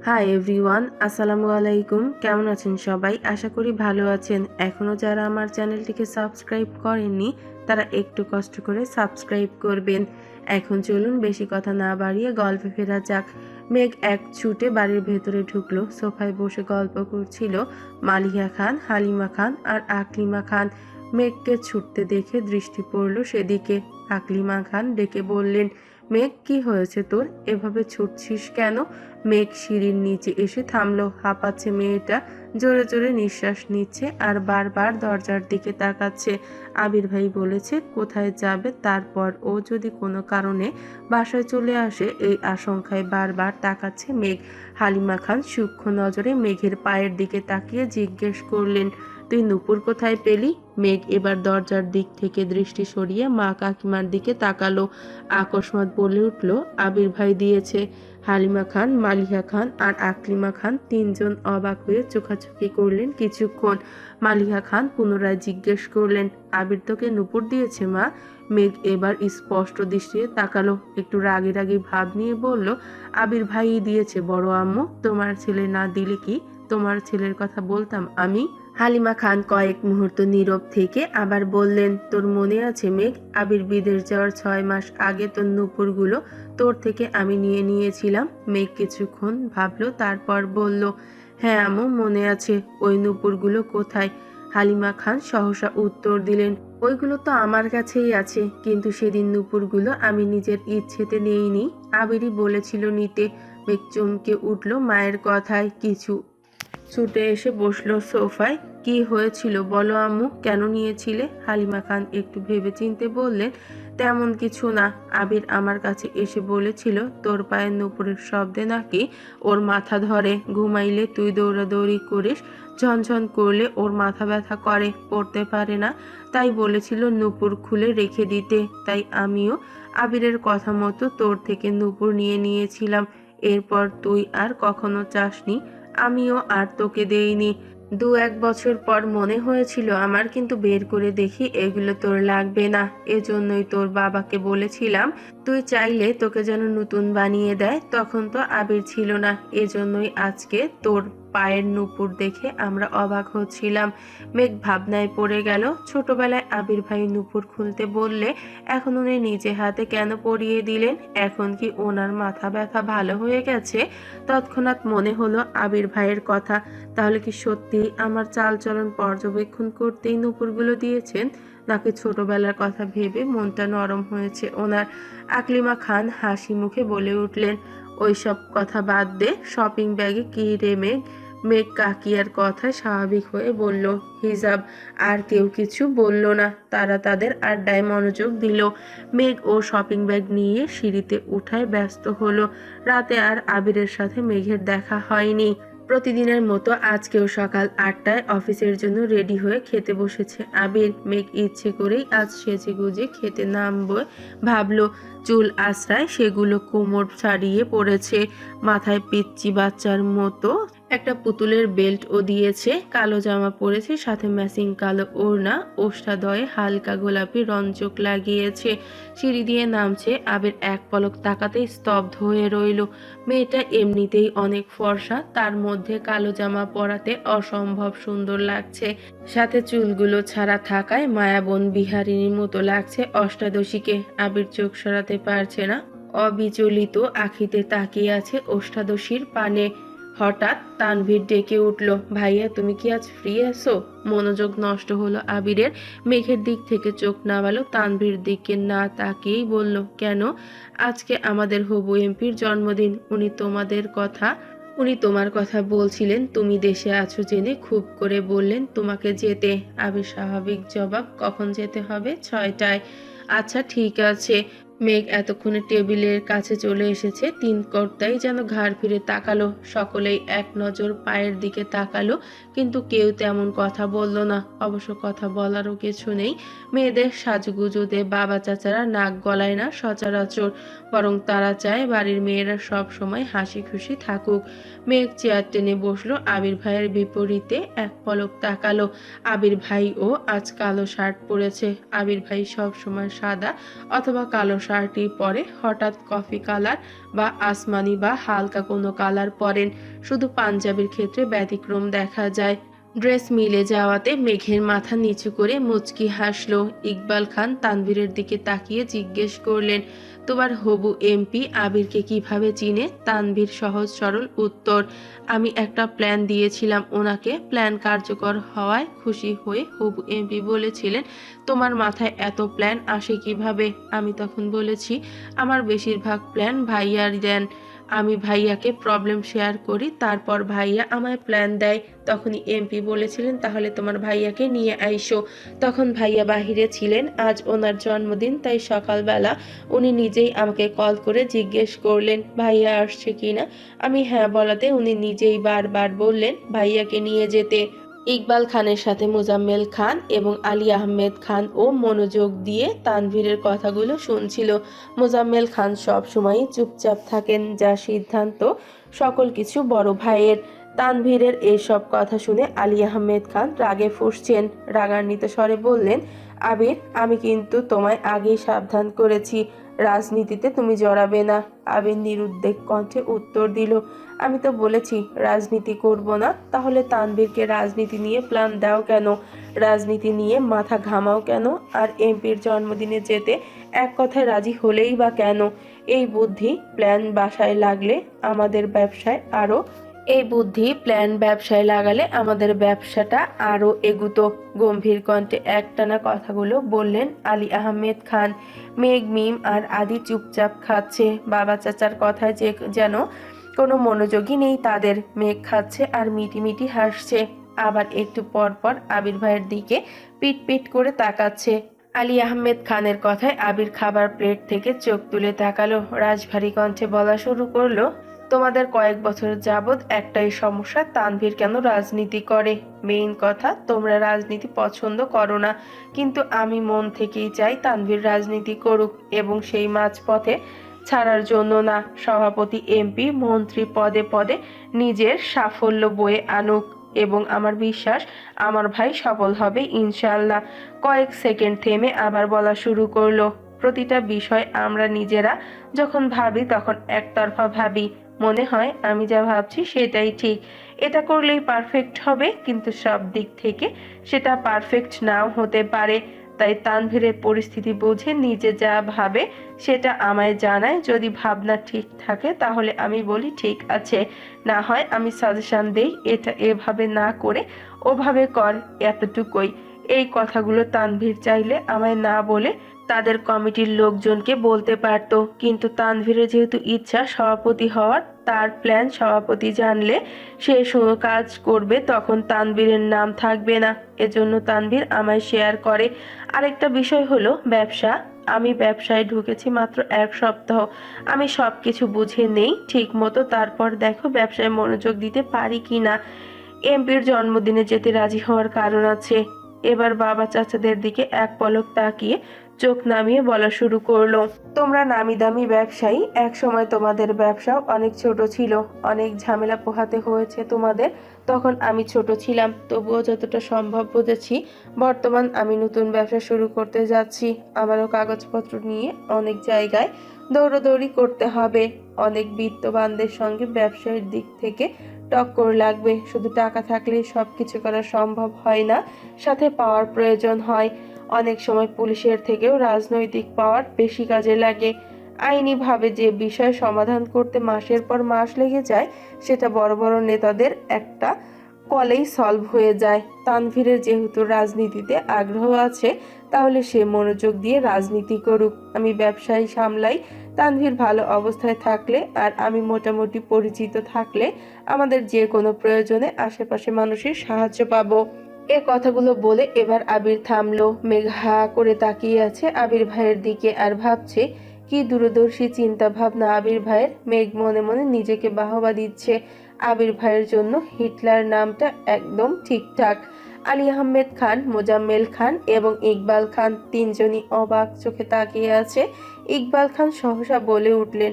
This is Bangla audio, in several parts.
হাই এভরিওয়ান, আসসালামু আলাইকুম। কেমন আছেন সবাই? আশা করি ভালো আছেন। এখনও যারা আমার চ্যানেলটিকে সাবস্ক্রাইব করেননি তারা একটু কষ্ট করে সাবস্ক্রাইব করবেন। এখন চলুন বেশি কথা না বাড়িয়ে গল্পে ফেরা যাক। মেঘ এক ছুটে বাড়ির ভেতরে ঢুকলো। সোফায় বসে গল্প করছিল মালিহা খান, হালিমা খান আর আকলিমা খান। মেঘকে ছুটতে দেখে দৃষ্টি পড়ল সেদিকে। আকলিমা খান ডেকে বললেন, মেঘ, কি হয়েছে তোর? এভাবে ছুটছিস কেন? মেঘ সিঁড়ির নিচে এসে থামলো। হাঁপাচ্ছে মেয়েটা, জোরে জোরে নিঃশ্বাস নিচ্ছে আর বারবার দরজার দিকে তাকাচ্ছে। আবির ভাই বলেছে কোথায় যাবে, তারপর ও যদি কোনো কারণে বাসায় চলে আসে, এই আশঙ্কায় বারবার তাকাচ্ছে মেঘ। হালিমা খান সূক্ষ্ম নজরে মেঘের পায়ের দিকে তাকিয়ে জিজ্ঞেস করলেন, তুই নূপুর কোথায় পেলি? মেঘ এবার দরজার দিক থেকে দৃষ্টি সরিয়ে মা কাকিমার দিকে তাকালো। আকস্মাৎ বলে উঠল, আবির ভাই দিয়েছে। হালিমা খান, মালিহা খান আর আকলিমা খান তিনজন অবাক হয়ে চোখাচোখি করলেন কিছুক্ষণ। মালিহা খান পুনরায় জিজ্ঞেস করলেন, আবির তোকে নূপুর দিয়েছে মা? মেঘ এবার স্পষ্ট দৃষ্টিতে তাকালো, একটু রাগী রাগী ভাব নিয়ে বলল, আবির ভাই দিয়েছে বড় আম্মু। তোমার ছেলে না দিলে কি তোমার ছেলের কথা বলতাম আমি? হালিমা খান কয়েক মুহূর্ত নীরব থেকে আবার বললেন, তোর মনে আছে মেঘ, আবির বিদেশ যাওয়ার 6 মাস আগে তোর নূপুরগুলো তোর থেকে আমি নিয়ে নিয়েছিলাম? মেঘ কিছুক্ষণ ভাবলো, তারপর বলল, হ্যাঁ আম্মু, মনে আছে। ওই নূপুরগুলো কোথায়? হালিমা খান সহসা উত্তর দিলেন, ওইগুলো তো আমার কাছেই আছে, কিন্তু সেদিন নূপুরগুলো আমি নিজের ইচ্ছেতে নেইনি, আবিরই বলেছিল নিতে। মেঘ চমকে উঠল মায়ের কথায়, কিছু ছুটে এসে বসলো সোফায়। কি হয়েছিল বলো আম্মু, কেন নিয়েছিলে? হালিমা খান একটু ভেবেচিন্তে বললেন, তেমন কিছু না। আবির আমার কাছে এসে বলেছিল তোর পায়ের নুপুরের শব্দে নাকি ওর মাথা ধরে, ঘুমাইলে তুই দৌড়াদৌড়ি করিস, ঝনঝন করলে ওর মাথা ব্যথা করে, পড়তে পারে না, তাই বলেছিল নুপুর খুলে রেখে দিতে। তাই আমিও আবিরের কথা মতো তোর থেকে নুপুর নিয়ে নিয়েছিলাম। এরপর তুই আর কখনো চাসনি, আমিও আর তোকে দেইনি। 2-1 বছর পর মনে হয়েছিল আমার, কিন্তু বের করে দেখি এগুলো তোর লাগবে না। এজন্যই তোর বাবাকে বলেছিলাম তুই চাইলে তোকে যেন নতুন বানিয়ে দেয়। তখন তো আবির ছিল না, এজন্যই আজকে তোর পায়ের নুপুর দেখে আমরা অবাক হচ্ছিলাম। মেঘ ভাবনায় পড়ে গেল। ছোটবেলায় আবির ভাই নুপুর খুলতে বললে এখন উনি নিজে হাতে কেন পরিয়ে দিলেন? এখন কি ওনার মাথা ব্যথা ভালো হয়ে গেছে? তৎক্ষণাৎ মনে হলো আবির ভাইয়ের কথা। তাহলে কি সত্যি আমার চালচলন পর্যবেক্ষণ করতেই নুপুরগুলো দিয়েছেন, নাকি ছোটবেলার কথা ভেবে মনটা নরম হয়েছে ওনার? আকলিমা খান হাসি মুখে বলে উঠলেন, ওইসব কথা বাদ দে, শপিং ব্যাগে কি রে মেঘ? মেঘ কাকিয়ার কথায় স্বাভাবিক হয়ে বলল, হিজাব। আর কেউ কিছু বলল না, তারা তাদের আড্ডায় মনোযোগ দিল। মেঘ ও শপিং ব্যাগ নিয়ে সিঁড়িতে উঠায় ব্যস্ত হলো। রাতে আর আবিরের সাথে মেঘের দেখা হয়নি। প্রতিদিনের মতো আজকেও সকাল 8টায় অফিসের জন্য রেডি হয়ে খেতে বসেছে আবির। মেঘ ইচ্ছে করেই আজ সেজে গুজে খেতে নামবে ভাবলো। চুল আশ্রায় সেগুলো কোমর ছাড়িয়ে পড়েছে, মাথায় পিচ্চি বাচ্চার মতো একটা পুতুলের বেল্ট ও দিয়েছে, কালো জামা পরেছে, সাথে ম্যাচিং কালো ওড়না, ওষ্ঠাদয়ে হালকা গোলাপি রঞ্জক লাগিয়েছে। সিঁড়ি দিয়ে নামছে, আবির এক পলক তাকাতেই স্তব্ধ হয়ে রইল। মেয়েটা এমনিতেই অনেক ফর্সা, তার মধ্যে কালো জামা পরাতে অসম্ভব সুন্দর লাগছে, সাথে চুলগুলো ছাড়া থাকায় মায়াবন বিহারিনীর মতো লাগছে অষ্টাদশীকে। আবির চোখ সরাতে পারছে না, অবিচলিত আখিতে তাকিয়ে আছে অষ্টাদশীর পানে। হঠাৎ তানভীর ডেকে উঠল, ভাইয়া তুমি কি আজ ফ্রি আছো? মনোযোগ নষ্ট হলো আবিরের। মেঘের দিক থেকে চোখ নামালো, তানভীর দিকে না তাকিয়েই বলল, কেন? আজকে আমাদের হবু এমপির জন্মদিন, উনি তোমার কথা বলছিলেন, তুমি দেশে আছো জেনে খুব করে বললেন তোমাকে যেতে। আবির স্বাভাবিক জবাব, কখন যেতে হবে? 6টায়। আচ্ছা ঠিক আছে। মেঘ এতক্ষণে টেবিলের কাছে চলে এসেছে। তিন কর্তাই যেন ঘাড় ফিরে তাকালো, সকলেই এক নজর পায়ের দিকে তাকালো, কিন্তু কেউ তেমন কথা বলল না। অবশ্য কথা বলারও কিছু নেই। মেয়েদের সাজগুজুতে বাবা চাচারা নাক গলায় না সচরাচর, বরং তারা চায় বাড়ির মেয়েরা সব সময় হাসি খুশি থাকুক। মেঘ চেয়ার টেনে বসলো আবির ভাইয়ের বিপরীতে, এক পলক তাকালো। আবির ভাইও আজ কালো শার্ট পরেছে। আবির ভাই সব সময় সাদা অথবা কালো শার্টই পরে, হঠাৎ কফি কালার বা আসমানি বা হালকা কোনো কালার পরেন। শুধু পাঞ্জাবির ক্ষেত্রে ব্যতিক্রম দেখা যায়। ড্রেস মিলে যাওয়াতে মেঘের মাথা নিচু করে মুচকি হাসলো। ইকবাল খান তানভীরের দিকে তাকিয়ে জিজ্ঞেস করলেন, তোমার হবু এমপি আবিরকে কিভাবে চিনে? তানভীর সহজ সরল উত্তর, আমি একটা প্ল্যান দিয়েছিলাম ওনাকে, প্ল্যান কার্যকর হওয়ায় খুশি হয়ে হবু এমপি বলেছিলেন, তোমার মাথায় এত প্ল্যান আসে কিভাবে? আমি তখন বলেছি, আমার বেশিরভাগ প্ল্যান ভাইয়ার দেন, আমি ভাইয়াকে প্রবলেম শেয়ার করি, তারপর ভাইয়া আমায় প্ল্যান দেয়। তখনই এমপি বলেছিলেন, তাহলে তোমার ভাইয়াকে নিয়ে আইসো। তখন ভাইয়া বাহিরে ছিলেন, আজ ওনার জন্মদিন, তাই সকালবেলা উনি নিজেই আমাকে কল করে জিজ্ঞেস করলেন ভাইয়া আসছে কিনা। আমি হ্যাঁ বলাতে উনি নিজেই বারবার বললেন ভাইয়াকে নিয়ে যেতে। ইকবাল খানের সাথে মোজাম্মেল খান এবং আলী আহমেদ খান ও মনোযোগ দিয়ে তানভীরের কথাগুলো শুনছিল। মোজাম্মেল খান সব সময় চুপচাপ থাকেন, যা সিদ্ধান্ত সকল কিছু বড় ভাইয়ের। তানভীরের এসব কথা শুনে আলী আহমেদ খান রাগে ফুঁসছেন। রাগান্বিত স্বরে বললেন, আবির, আমি কিন্তু তোমায় আগেই সাবধান করেছি, রাজনীতিতে তুমি জড়াবে না। আবির নিরুদ্বেগ কণ্ঠে উত্তর দিল, আমি তো বলেছি রাজনীতি করব না। তাহলে তানভীরকে রাজনীতি নিয়ে প্ল্যান দাও কেন? রাজনীতি নিয়ে মাথা ঘামাও কেন? আর এমপির জন্মদিনে যেতে এক কথায় রাজি হলেই বা কেন? এই বুদ্ধি প্ল্যান বাসায় লাগলে আমাদের ব্যবসায় আরো এই বুদ্ধি প্ল্যান ব্যবসায় লাগালে আমাদের ব্যবসাটা আরো এগুতো। গম্ভীর কণ্ঠে একটানা কথাগুলো বললেন আলী আহমেদ খান। মেঘ, মিম আর আদি চুপচাপ খাচ্ছে। বাবা চাচার কথায় যেন কোনো মনোযোগই নেই তাদের। মেঘ খাচ্ছে আর মিটি হাসছে, আবার একটু পর পর আবির ভাইয়ের দিকে পিট পিট করে তাকাচ্ছে। আলী আহমেদ খানের কথায় আবির খাবার প্লেট থেকে চোখ তুলে তাকালো। রাজভারী কণ্ঠে বলা শুরু করলো, তোমাদের কয়েক বছর যাবৎ একটাই সমস্যা, তানভীর কেন রাজনীতি করে। মেইন কথা, তোমরা রাজনীতি পছন্দ করো না, কিন্তু আমি মন থেকেই চাই তানভীর রাজনীতি করুক, এবং সেই মাঝপথে ছাড়ার জন্য না। সভাপতি, এমপি, মন্ত্রী পদে পদে নিজের সাফল্য বয়ে আনুক, এবং আমার বিশ্বাস আমার ভাই সফল হবে ইনশাআল্লাহ। কয়েক সেকেন্ড থেমে আবার বলা শুরু করলো, প্রতিটা বিষয় আমরা নিজেরা যখন ভাবি তখন একতরফা ভাবি, মনে হয় আমি যা ভাবছি সেটাই ঠিক, এটা করলেই পারফেক্ট হবে, কিন্তু সব দিক থেকে সেটা পারফেক্ট নাও হতে পারে। তাই তানভীরের পরিস্থিতি বুঝে নিজে যা ভাবে সেটা আমায় জানায়। যদি ভাবনা ঠিক থাকে তাহলে আমি বলি ঠিক আছে, না হয় আমি সাজেশন দেই এটা এভাবে না করে ওভাবে কর, এতটুকুই। এই কথাগুলো তানভীর চাইলে আমায় না বলে তাদের কমিটির লোকজনকে বলতে পারত, কিন্তু তানভীরের যেহেতু ইচ্ছা সভাপতি হওয়ার, তার প্ল্যান সভাপতি জানলে সে কাজ করবে, তখন তানভীরের নাম থাকবে না। এজন্য তানভীর আমায় শেয়ার করে। আরেকটা বিষয় হলো ব্যবসা। আমি ব্যবসায় ঢুকেছি মাত্র 1 সপ্তাহ, আমি সব কিছু বুঝে নেই ঠিক মতো, তারপর দেখো ব্যবসায় মনোযোগ দিতে পারি কি না। এমপির জন্মদিনে যেতে রাজি হওয়ার কারণ আছে। এবার বাবা চাচাদের দিকে এক পলক তাকিয়ে চোখ নামিয়ে বলা শুরু করলো, তোমরা নামি দামি ব্যবসায়ী, এক সময় তোমাদের ব্যবসাও অনেক ছোট ছিল, অনেক ঝামেলা পোহাতে হয়েছে তোমাদের, তখন আমি ছোট ছিলাম, তবুও যতটা সম্ভব বুঝেছি। বর্তমান আমি নতুন ব্যবসা শুরু করতে যাচ্ছি, আমারও কাগজপত্র নিয়ে অনেক জায়গায় দৌড়াদৌড়ি করতে হবে, অনেক বিত্তবানদের সঙ্গে ব্যবসায়ের দিক থেকে টক্কর লাগবে। শুধু টাকা থাকলেই সব কিছু করা সম্ভব হয় না, সাথে পাওয়ার প্রয়োজন হয়। অনেক সময় পুলিশের থেকেও রাজনৈতিক পাওয়ার বেশি কাজে লাগে। আইনিভাবে যে বিষয় সমাধান করতে মাসের পর মাস লেগে যায়, সেটা বড় বড় নেতাদের একটা কলেই সলভ হয়ে যায়। তানভীরের যেহেতু রাজনীতিতে আগ্রহ আছে, তাহলে সে মনোযোগ দিয়ে রাজনীতি করুক, আমি ব্যবসায় সামলাই। তানভীর ভালো অবস্থায় থাকলে আর আমি মোটামুটি পরিচিত থাকলে আমাদের যে কোনো প্রয়োজনে আশেপাশে মানুষের সাহায্য পাবো। এ কথাগুলো বলে এবার আবির থামলো। মেঘ হা করে তাকিয়ে আছে আবির ভাইয়ের দিকে আর ভাবছে, কি দূরদর্শী চিন্তা ভাবনা আবির ভাইয়ের। মেঘ মনে মনে নিজেকে বাহবা দিচ্ছে, আবির ভাইয়ের জন্য হিটলার নামটা একদম ঠিকঠাক। আলী আহমেদ খান, মোজাম্মেল খান এবং ইকবাল খান তিনজনই অবাক চোখে তাকিয়ে আছে। ইকবাল খান সহসা বলে উঠলেন,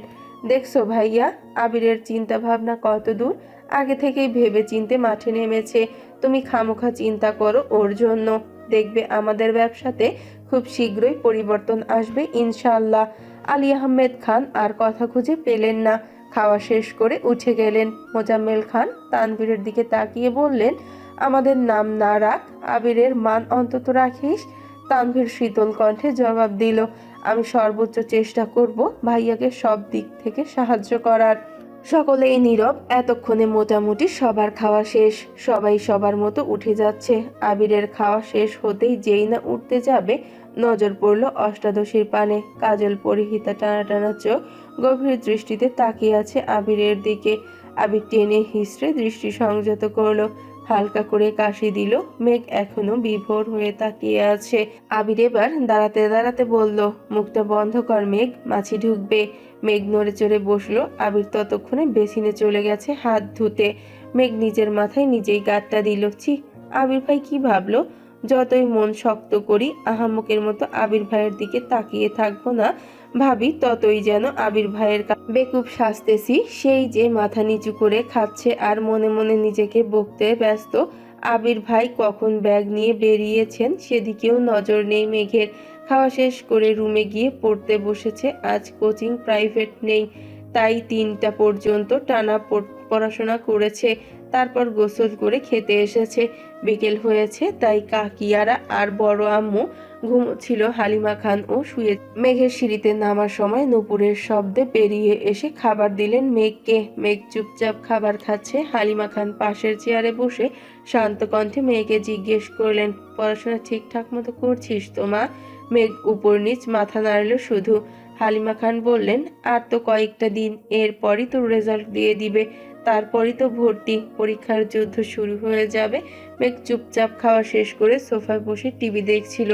দেখছো ভাইয়া, আবিরের চিন্তা ভাবনা কত দূর, আগে থেকেই ভেবে চিনতে মাঠে নেমেছে। তুমি খামোখা চিন্তা করো ওর জন্য, দেখবে আমাদের ব্যবসাতে খুব শীঘ্রই পরিবর্তন আসবে ইনশাআল্লাহ। আলী আহমেদ খান আর কথা খুঁজে পেলেন না, খাওয়া শেষ করে উঠে গেলেন। মোজাম্মেল খান তানভীরের দিকে তাকিয়ে বললেন, আমাদের নাম না রাখ, আবিরের মান অন্তত রাখিস। তানভীর শীতল কণ্ঠে জবাব দিল, আমি সর্বোচ্চ চেষ্টা করব ভাইয়াকে সব দিক থেকে সাহায্য করার। সকলেই নীরব। এতক্ষণে মোটামুটি সবার খাওয়া শেষ। সবাই সবার মতো উঠে যাচ্ছে। আবিরের খাওয়া শেষ হতেই যেই না উঠতে যাবে, নজর পড়ল অষ্টাদশীর পানে। কাজল পরিহিতা টানা টানা চোখ গভীর দৃষ্টিতে তাকিয়ে আছে আবিরের দিকে। আবির টেনে হিসড়ে দৃষ্টি সংযত করলো। হালকা করে কাশি দিল। মেঘ এখনো বিভোর হয়ে তাকিয়ে আছে। আবির এবার দাঁড়াতে দাঁড়াতে বলল, মুখটা বন্ধ কর মেঘ, মাছি ঢুকবে। মেঘ নড়ে চড়ে বসলো। আবির ততক্ষণে বেসিনে চলে গেছে হাত ধুতে। মেঘ নিজের মাথায় নিজেই গাঁটটা দিল। ছি, আবির ভাই কি ভাবলো? যতই মন শক্ত করি আহাম্মকের মতো আবির ভাইয়ের দিকে তাকিয়ে থাকবো না, ভাবি ততই যেন আবির ভাইয়ের বেকুব সাজতেছি। সেই যে মাথা নিচু করে খাচ্ছে আর মনে মনে নিজেকে বকতে ব্যস্ত। আবির ভাই কখন ব্যাগ নিয়ে বেরিয়েছেন সেদিকেও নজর নেই মেঘের। খাওয়া শেষ করে রুমে গিয়ে পড়তে বসেছে। আজ কোচিং প্রাইভেট নেই, তাই 3টা পর্যন্ত টানা পড়াশোনা করেছে। তারপর গোসল করে খেতে এসেছে। বিকেল হয়েছে, তাই কাকিয়ারা আর বড় আম্মু ঘুমোচ্ছিল। হালিমা খান ও শুয়ে। মেঘের সিঁড়িতে নামার সময় নূপুরের শব্দে বেরিয়ে এসে খাবার দিলেন মেঘকে। মেঘ চুপচাপ খাবার খাচ্ছে। হালিমা খান পাশের চেয়ারে বসে শান্ত কণ্ঠে মেয়েকে জিজ্ঞেস করলেন, পড়াশোনা ঠিকঠাক মতো করছিস তো মা? মেঘ উপর নিচ মাথা নাড়ল শুধু। হালিমা খান বললেন, আর তো কয়েকটা দিন, এরপরই তো রেজাল্ট দিয়ে দিবে, তারপরই তো ভর্তি, পরীক্ষার যুদ্ধ শুরু হয়ে যাবে। মেঘ চুপচাপ খাওয়া শেষ করে সোফায় বসে টিভি দেখছিল।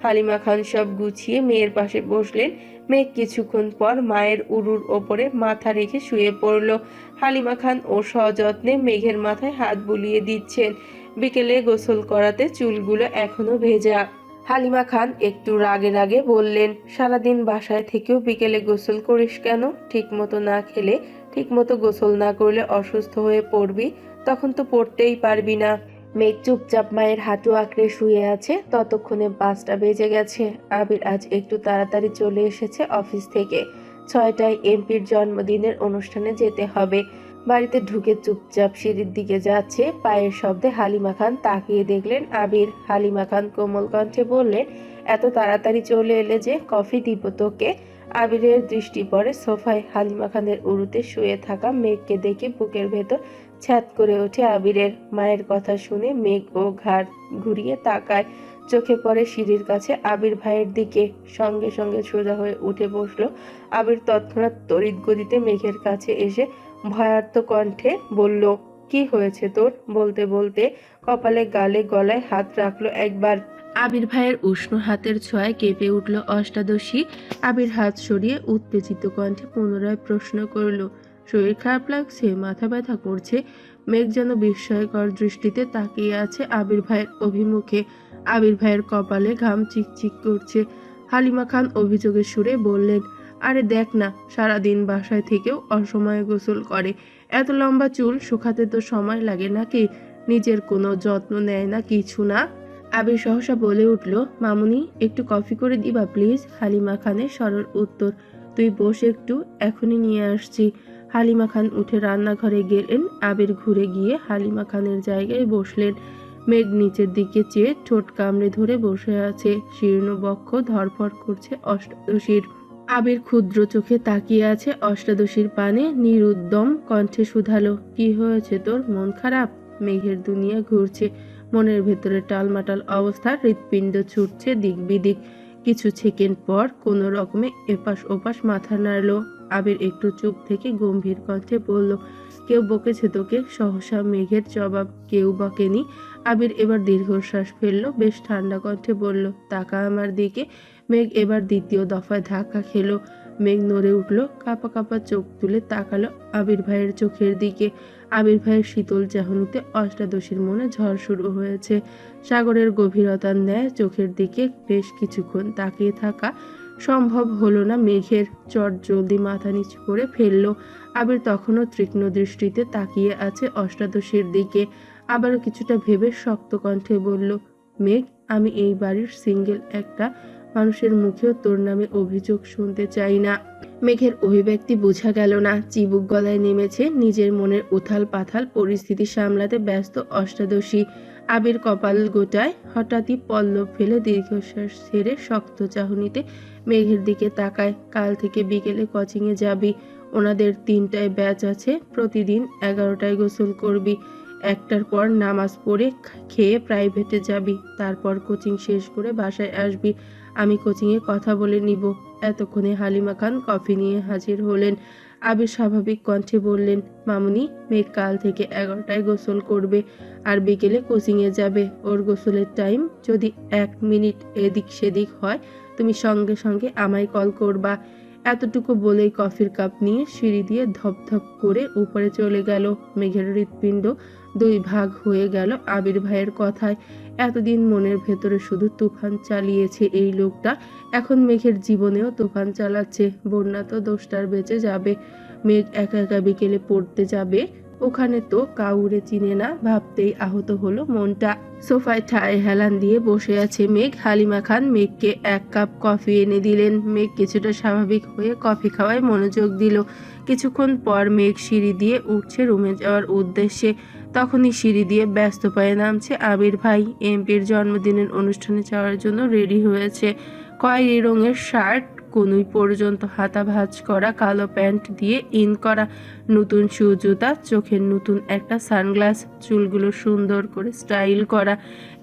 হালিমা খান সব গুছিয়ে মেয়ের পাশে বসলেন। মেঘ কিছুক্ষণ পর মায়ের উরুর ওপরে মাথা রেখে শুয়ে পড়ল। হালিমা খান ও সযত্নে মেঘের মাথায় হাত বুলিয়ে দিচ্ছেন। বিকেলে গোসল করাতে চুলগুলো এখনো ভেজা। হালিমা খান একটু রাগে রাগে বললেন, সারাদিন বাসায় থেকেও বিকেলে গোসল করিস কেন? ঠিক মতো না খেলে, ঠিক মতো গোসল না করলে অসুস্থ হয়ে পড়বি, তখন তো পড়তেই পারবি না। মেঘ চুপচাপ মায়ের হাঁটু আঁকড়ে শুয়ে আছে। ততক্ষণে 5টা বেজে গেছে। আবির আজ একটু তাড়াতাড়ি চলে এসেছে অফিস থেকে। 6টায় এমপির জন্মদিনের অনুষ্ঠানে যেতে হবে। বাড়িতে ঢুকে চুপচাপ সিঁড়ির দিকে যাচ্ছে। পায়ের শব্দে হালিমা খান তাকিয়ে দেখলেন আবির। হালিমা খান কোমল কণ্ঠে বললেন, এত তাড়াতাড়ি চলে এলে যে, কফি দিব তোকে? আবিরের দৃষ্টি পড়ে সোফায় হালিমা খানের উরুতে শুয়ে থাকা মেঘকে দেখে বুকের ভেতর ছ্যাদ করে ওঠে আবিরের। মায়ের কথা শুনে মেঘ ও ঘাড় ঘুরিয়ে তাকায়। চোখে পড়ে সিঁড়ির কাছে আবির ভাইয়ের দিকে। সঙ্গে সঙ্গে সোজা হয়ে উঠে বসলো। আবির তৎক্ষণাৎ তড়িৎ গতিতে মেঘের কাছে এসে ভয়ার্ত কণ্ঠে বলল, কি হয়েছে তোর? বলতে বলতে কপালে গালে গলায় হাত রাখলো একবার। আবির ভাইয়ের উষ্ণ হাতের ছোঁয়ায় কেঁপে উঠল অষ্টাদশী। আবির হাত সরিয়ে উত্তেজিত কণ্ঠে পুনরায় প্রশ্ন করল, শরীর খারাপ লাগছে? মাথা ব্যথা করছে? মেঘ যেন বিস্ময়কর দৃষ্টিতে তাকিয়ে আছে আবির ভাইয়ের অভিমুখে। আবির ভাইয়ের কপালে ঘাম চিকচিক করছে। হালিমা খান অভিযোগের সুরে বললেন, আরে দেখ না, সারাদিন বাসায় থেকেও অসময়ে গোসল করে। এত লম্বা চুল শুকাতে তো সময় লাগে নাকি? নিজের কোনো যত্ন নেয় না, কিছু না। আবির সহসা বলে উঠল, মামুনি একটু কফি করে দিবা প্লিজ? হালিমা খানের সরল উত্তর, তুই বস একটু, এখনই নিয়ে আসছি। হালিমা খান উঠে রান্নাঘরে গেলেন। আবির ঘুরে গিয়ে হালিমা খানের জায়গায় বসলেন। মেঘ নিচের দিকে চেয়ে ঠোঁট কামড়ে ধরে বসে আছে। শীর্ণ বক্ষ ধরফর করছে অষ্টাদশীর। আবির ক্ষুদ্র চোখে তাকিয়ে আছে অষ্টাদশীর পানে। নিরুদ্যম কণ্ঠে শুধালো, কি হয়েছে তোর? মন খারাপ? মেঘের দুনিয়া ঘুরছে। মনের ভেতরে টালমাটাল অবস্থা। হৃৎপিণ্ড ছুটছে দিক বিদিক। কিছু সেকেন্ড পর কোনো রকমে এপাশ ওপাশ মাথা নাড়ল। আবির একটু চুপ থেকে গম্ভীর কণ্ঠে বলল, কেউ বকেছে তোকে? সহসা মেঘের জবাব, কেউ বকেনি। আবির এবার দীর্ঘশ্বাস ফেলল। বেশ ঠান্ডা কণ্ঠে বলল, তাকা আমার দিকে। মেঘ এবার দ্বিতীয় দফায় ধাক্কা খেলো। মেঘ নড়ে উঠল। কাঁপা কাঁপা চোখ তুলে তাকালো আবির ভাইয়ের চোখের দিকে। আবির ভাইয়ের শীতল চাহনিতে অষ্টাদশীর মনে ঝড় শুরু হয়েছে। সাগরের গভীরতার ন্যায় চোখের দিকে বেশ কিছুক্ষণ তাকিয়ে থাকা সম্ভব হলো না মেঘের। চট জলদি মাথা নিচু করে ফেললো। আবির তখনও তীক্ষ্ণ দৃষ্টিতে তাকিয়ে আছে অষ্টাদশীর দিকে। আবারও কিছুটা ভেবে শক্ত কণ্ঠে বলল, মেঘ, আমি এই বাড়ির সিঙ্গেল একটা মানুষের মুখেও তোর নামে অভিযোগ শুনতে চাই না। মেঘের অভিব্যক্তি বোঝা গেল না, চিবুক গলায় নেমেছে। নিজের মনের উথাল পাথাল পরিস্থিতি সামলাতে ব্যস্ত অষ্টাদশী। আবির কপাল গোটায় হঠাৎই পল্লব ফেলে দীর্ঘশ্বাস ছেড়ে শক্ত চাহনিতে মেঘের দিকে তাকায়। কাল থেকে বিকেলে কোচিংয়ে যাবি, ওনাদের 3টায় ব্যাচ আছে, প্রতিদিন 11টায় গোসল করবি, 1টার পর নামাজ পড়ে খেয়ে প্রাইভেটে যাবি, তারপর কোচিং শেষ করে বাসায় আসবি, আমি কোচিংয়ে কথা বলে নিব। এতক্ষণে হালিমা খান কফি নিয়ে হাজির হলেন। আবির স্বাভাবিক কণ্ঠে বললেন, মামুনি, মেঘ কাল থেকে 11টায় গোসল করবে আর বিকেলে কোচিংয়ে যাবে। ওর গোসলের টাইম যদি 1 মিনিট এদিক সেদিক হয় তুমি সঙ্গে সঙ্গে আমায় কল করবা। এতটুকু বলেই কফির কাপ নিয়ে সিঁড়ি দিয়ে ধপধপ করে উপরে চলে গেল। মেঘের হৃৎপিণ্ড 2 ভাগ হয়ে গেল আবির ভাইয়ের কথায়। এতদিন মনের ভেতরে শুধু তুফান চালিয়েছে এই লোকটা, এখন মেঘের জীবনেও তুফান চালাচ্ছে। বন্যা তো দোষটার বেঁচে যাবে। মেঘ একা একা বিকেলে পড়তে যাবে, ওখানে তো কাউরে চিনে না, ভাবতেই আহত হলো মনটা। সোফায় ঠায় হেলান দিয়ে বসে আছে মেঘ। হালিমা খান মেঘকে 1 কাপ কফি এনে দিলেন। মেঘ কিছুটা স্বাভাবিক হয়ে কফি খাওয়ায় মনোযোগ দিল। কিছুক্ষণ পর মেঘ সিঁড়ি দিয়ে উঠছে রুমে যাওয়ার উদ্দেশ্যে। তখনই সিঁড়ি দিয়ে ব্যস্ত পায়ে নামছে আবির ভাই। এমপির জন্মদিনের অনুষ্ঠানে যাওয়ার জন্য রেডি হয়েছে। খয়েরি রঙের শার্ট, কনুই পর্যন্ত হাতা ভাঁজ করা, কালো প্যান্ট দিয়ে ইন করা, নতুন শু জুতা, চোখের নতুন একটা সানগ্লাস, চুলগুলো সুন্দর করে স্টাইল করা।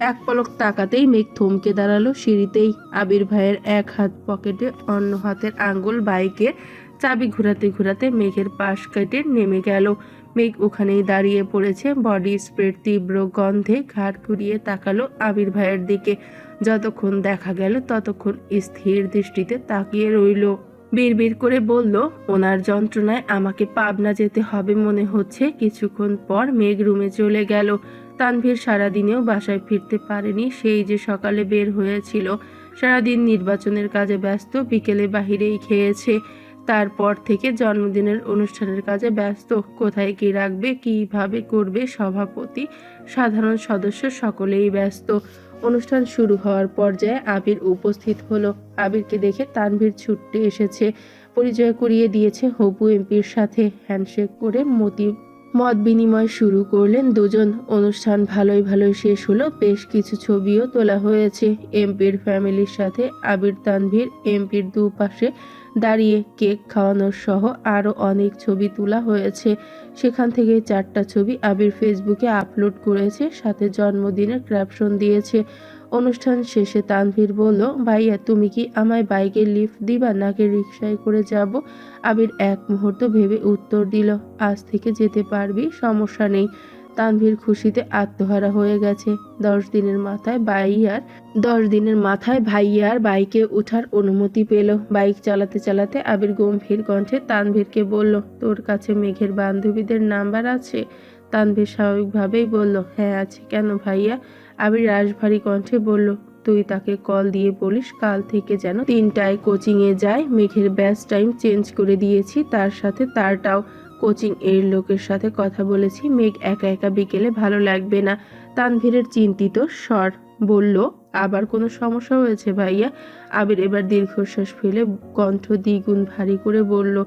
এক পলক তাকাতেই মেঘ থমকে দাঁড়ালো সিঁড়িতেই। আবির ভাইয়ের এক হাত পকেটে, অন্য হাতের আঙ্গুল বাইকের চাবি ঘুরাতে ঘুরাতে মেঘের পাশ কেটে নেমে গেল। মেঘ ওখানেই দাঁড়িয়ে পড়েছে। বডি স্প্রের তীব্র গন্ধে ঘাড় ঘুরিয়ে তাকালো আবির ভাইয়ের দিকে। যতক্ষণ দেখা গেল ততক্ষণ স্থির দৃষ্টিতে তাকিয়ে রইল। বিড়বিড় করে বলল, ওনার যন্ত্রণায় আমাকে পাবনা যেতে হবে মনে হচ্ছে। কিছুক্ষণ পর মেঘ রুমে চলে গেল। তানভীর সারাদিনেও বাসায় ফিরতে পারেনি। সেই যে সকালে বের হয়েছিল, সারাদিন নির্বাচনের কাজে ব্যস্ত, বিকেলে বাহিরেই খেয়েছে। তারপর থেকে জন্মদিনের অনুষ্ঠানের কাজে ব্যস্ত। কোথায় কি রাখবে, কিভাবে করবে, সভাপতি, সাধারণ সদস্য সকলেই ব্যস্ত। অনুষ্ঠান শুরু হওয়ার পর্যায়ে আবির উপস্থিত হলো। আবিরকে দেখে তানভীর ছুটতে এসেছে। পরিচয় করিয়ে দিয়েছে হবু এমপির সাথে। হ্যান্ডশেক করে মত বিনিময় শুরু করলেন দুজন। অনুষ্ঠান ভালোই শেষ হলো। বেশ কিছু ছবিও তোলা হয়েছে এমপির ফ্যামিলির সাথে। আবির তানভীর এমপির দুপাশে দাঁড়িয়ে কেক খাওয়ানোর সহ আরও অনেক ছবি তোলা হয়েছে। সেখান থেকে 4টা ছবি আবির ফেসবুকে আপলোড করেছে, সাথে জন্মদিনের ক্যাপশন দিয়েছে। অনুষ্ঠান শেষে তানভীর বলল, ভাইয়া তুমি কি আমায় বাইকে লিফট দিবা নাকি রিকশায় করে যাব? আবির এক মুহূর্ত ভেবে উত্তর দিল, আজ থেকে যেতে পারবি, সমস্যা নেই। তানভীর খুশিতে আত্মহারা হয়ে গেছে। 10 দিনের মাথায় ভাইয়ার বাইকে ওঠার অনুমতি পেল। বাইক চালাতে চালাতে আবির গম্ভীর কণ্ঠে তানভীরকে বলল, তোর কাছে মেঘের বান্ধবীদের নাম্বার আছে? তানভীর স্বাভাবিকভাবেই বলল, হ্যাঁ আছে, কেন ভাইয়া? আবির রাশভারী কণ্ঠে বলল, তুই তাকে কল দিয়ে বলিস কাল থেকে যেন 3টায় কোচিংয়ে যায়। মেঘের ব্যাচ টাইম চেঞ্জ করে দিয়েছি, তার সাথে তারটাও। কোচিং এর লোকের সাথে কথা বলেছি, মেঘ একা একা বিকেলে ভালো লাগবে না। তানভীরের চিন্তিত স্বর বলল, আবার কোনো সমস্যা হয়েছে ভাইয়া? আবির এবার দীর্ঘশ্বাস ফেলে কণ্ঠ দ্বিগুণ ভারী করে বলল,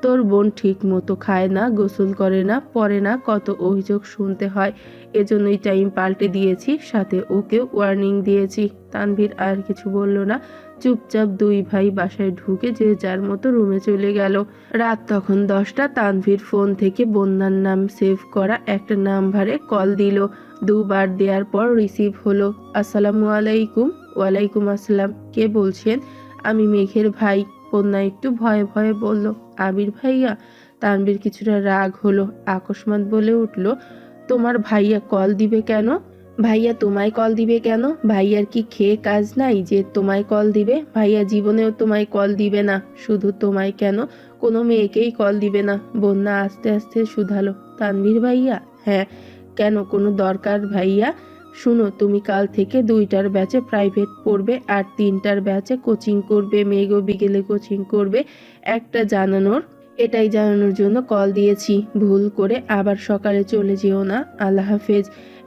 তোর বোন ঠিক মতো খায় না, গোসল করে না, পরে না, কত অভিযোগ শুনতে হয়, এজন্যই টাইম পাল্টে দিয়েছি, সাথে ওকেও ওয়ার্নিং দিয়েছি। তানভীর আর কিছু বলল না। চুপচাপ 2 ভাই বাসায় ঢুকে যে যার মতো রুমে চলে গেল। রাত তখন 10টা। তানভীর ফোন থেকে বন্যার নাম সেভ করা একটা নাম্বারে কল দিল। 2 বার দেওয়ার পর রিসিভ হলো। আসসালামু আলাইকুম। ওয়ালাইকুম আসসালাম, কে বলছেন? আমি মেঘের ভাই। বন্যা একটু ভয়ে ভয়ে বলল, আবির ভাইয়া? তানভীর কিছুটা রাগ হলো, আকস্মাত বলে উঠল, তোমার ভাইয়া কল দিবে কেন? ভাইয়া তোমায় কল দিবে কেন? ভাইয়ার কি খেয়ে কাজ নাই যে তোমায় কল দিবে? ভাইয়া জীবনেও তোমায় কল দিবে না। শুধু তোমায় কেন, কোনো মেয়েকেই কল দিবে না। বন্যা আস্তে আস্তে শুধালো, তানভীর ভাইয়া? হ্যাঁ, কেন, কোনো দরকার ভাইয়া? শুনো, তুমি কাল থেকে 2টার ব্যাচে প্রাইভেট পড়বে আর 3টার ব্যাচে কোচিং করবে। মেঘও বিকেলে কোচিং করবে। এটাই জানানোর জন্য কল দিয়েছি। ভুল করে আবার সকালে চলে যেও না। আল্লাহ হাফেজ।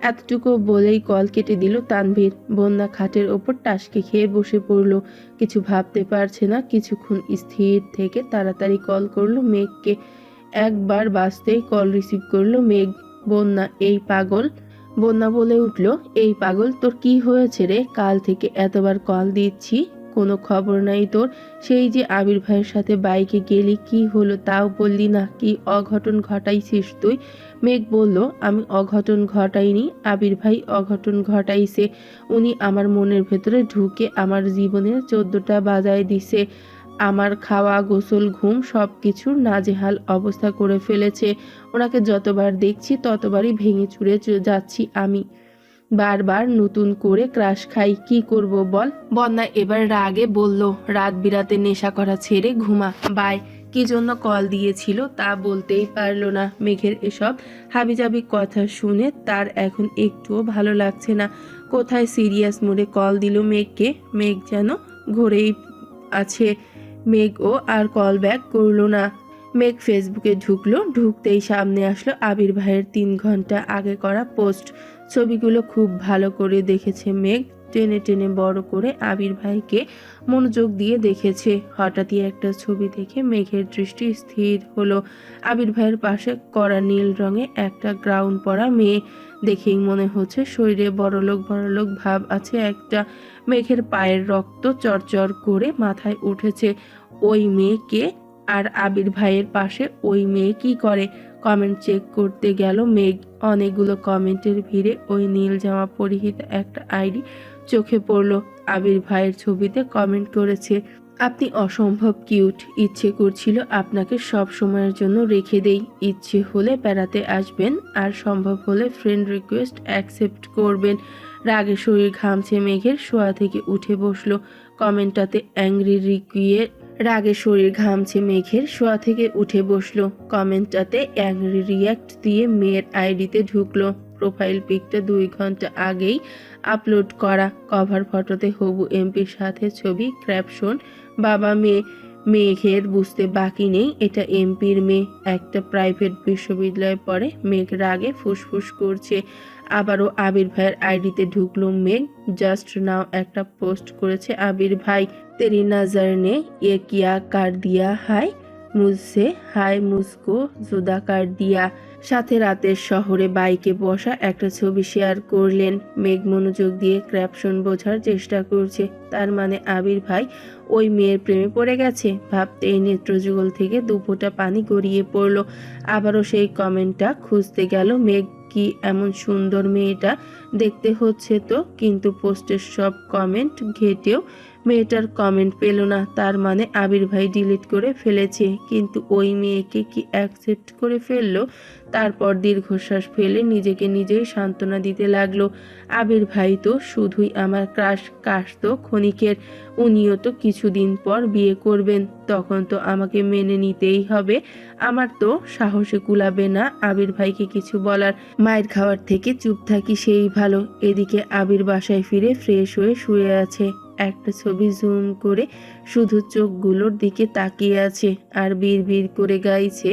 এতটুকু বলেই কল কেটে দিল তানভীর। বন্যা খাটের ওপর টাসকে খেয়ে বসে পড়ল। কিছু ভাবতে পারছে না। কিছুক্ষণ স্থির থেকে তাড়াতাড়ি কল করলো মেঘকে। একবার বাজতেই কল রিসিভ করলো মেঘ। বন্যা, এই পাগল। বন্যা বলে উঠল, এই পাগল, তোর কি হয়েছে রে? কাল থেকে এতবার কল দিচ্ছি, কোনো খবর নাই তোর। সেই যে আবির ভাইয়ের সাথে বাইকে গেলি, কি হলো তাও বললি না। কি অঘটন ঘটাইছিস তুই? মেঘ বলল, আমি অঘটন ঘটাইনি, আবির ভাই অঘটন ঘটাইছে। উনি আমার মনের ভেতরে ঢুকে আমার জীবনের 14টা বাজায় দিছে। আমার খাওয়া, গোসল, ঘুম সব কিছুর নাজেহাল অবস্থা করে ফেলেছে। ওনাকে যতবার দেখছি ততবারই ভেঙে চুরে যাচ্ছি আমি। বারবার নতুন করে ক্রাশ খাই, কি করব বল? বন্যা এবার রাগে বলল, রাত বিরাতে নেশা করা ছেড়ে ঘুমা। বাই। কি জন্য কল দিয়েছিল তা বলতেই পারলো না। মেঘের এসব হাবিজাবি কথা শুনে তার এখন একটুও ভালো লাগছে না। কোথায় সিরিয়াস মোডে কল দিল মেঘকে। মেঘ যেন ঘুরেই আছে। মেঘও আর কল ব্যাক করলো না। মেঘ ফেসবুকে ঢুকলো। ঢুকতেই সামনে আসলো আবির ভাইয়ের 3 ঘন্টা আগে করা পোস্ট। ছবিগুলো খুব ভালো করে দেখেছে মেঘ। টেনে টেনে বড় করে আবির ভাইকে মনোযোগ দিয়ে দেখেছে। হঠাৎই একটা ছবি দেখে মেঘের দৃষ্টি স্থির হলো। আবির ভাইয়ের পাশে কড়া নীল রঙে একটা গাউন পরা মেয়ে। দেখেই মনে হচ্ছে শরীরে বড়লোক বড়লোক ভাব আছে একটা। মেঘের পায়ের রক্ত চরচর করে মাথায় উঠেছে। ওই মেয়েকে আর আবির ভাইয়ের পাশে ওই মেয়ে কি করে? কমেন্ট চেক করতে গেল মেঘ। অনেকগুলো কমেন্টের ভিড়ে ওই নীল জামা পরিহিত একটা আইডি চোখে পড়ল। আবির ভাইয়ের ছবিতে কমেন্ট করেছে, আপনি অসম্ভব কিউট। ইচ্ছে করছিল আপনাকে সব সময়ের জন্য রেখে দেই। ইচ্ছে হলে বেড়াতে আসবেন, আর সম্ভব হলে ফ্রেন্ড রিকোয়েস্ট অ্যাকসেপ্ট করবেন। রাগে শরীর ঘামছে মেঘের। শোয়া থেকে উঠে বসলো। কমেন্টটাতে অ্যাংরি রিকুইয়ের রাগে শরীর ঘামছে মেঘের। শোয়া থেকে উঠে বসলো। কমেন্টটাতে অ্যাংরি রিয়্যাক্ট দিয়ে মেয়ের আইডিতে ঢুকলো। প্রোফাইল পিকটা 2 ঘন্টা আগেই আপলোড করা। কভার ফটোতে হবু এমপির সাথে ছবি, ক্যাপশন বাবা মেয়ে। মেঘের বুঝতে বাকি নেই এটা এমপির মেয়ে। একটা প্রাইভেট বিশ্ববিদ্যালয়ে পড়ে। মেঘ রাগে ফুসফুস করছে। আবারও আবির ভাইয়ের আইডিতে ঢুকলো মেঘ। জাস্ট নাও একটা পোস্ট করেছে আবির ভাই, तेरी नजर ने ये किया कर दिया हाय मुझसे हाय मुझको जुदा कर दिया। সাথে রাতের শহরে বাইকে বসা একটা ছবি শেয়ার করলেন মেঘ। মনোযোগ দিয়ে ক্যাপশন বোঝার চেষ্টা করছে। তার মানে আবির ভাই ওই মেয়ের প্রেমে পড়ে গেছে। ভাবতেই নেত্রযুগল থেকে 2 ফোঁটা পানি গড়িয়ে পড়ল। আবারও সেই কমেন্টটা খুঁজতে গেল মেঘ। কি এমন সুন্দর মেয়েটা দেখতে হচ্ছে তো, কিন্তু পোস্টের সব কমেন্ট ঘেটেও মেয়েটার কমেন্ট পেল না। তার মানে আবির ভাই ডিলিট করে ফেলেছে। কিন্তু ওই মেয়েকে কি অ্যাকসেপ্ট করে ফেললো? তারপর দীর্ঘশ্বাস ফেলে নিজেকে নিজেই সান্ত্বনা দিতে লাগলো। আবির ভাই তো শুধুই আমার ক্রাশ, কাশ তো ক্ষণিকের। উনিও তো কিছুদিন পর বিয়ে করবেন, তখন তো আমাকে মেনে নিতেই হবে। আমার তো সাহসে কুলাবে না আবির ভাইকে কিছু বলার। মায়ের খাওয়ার থেকে চুপ থাকি সেই ভালো। এদিকে আবির বাসায় ফিরে ফ্রেশ হয়ে শুয়ে আছে। একটা ছবি জুম করে শুধু চোখগুলোর দিকে তাকিয়ে আছে আর বিড়বিড় করে গাইছে,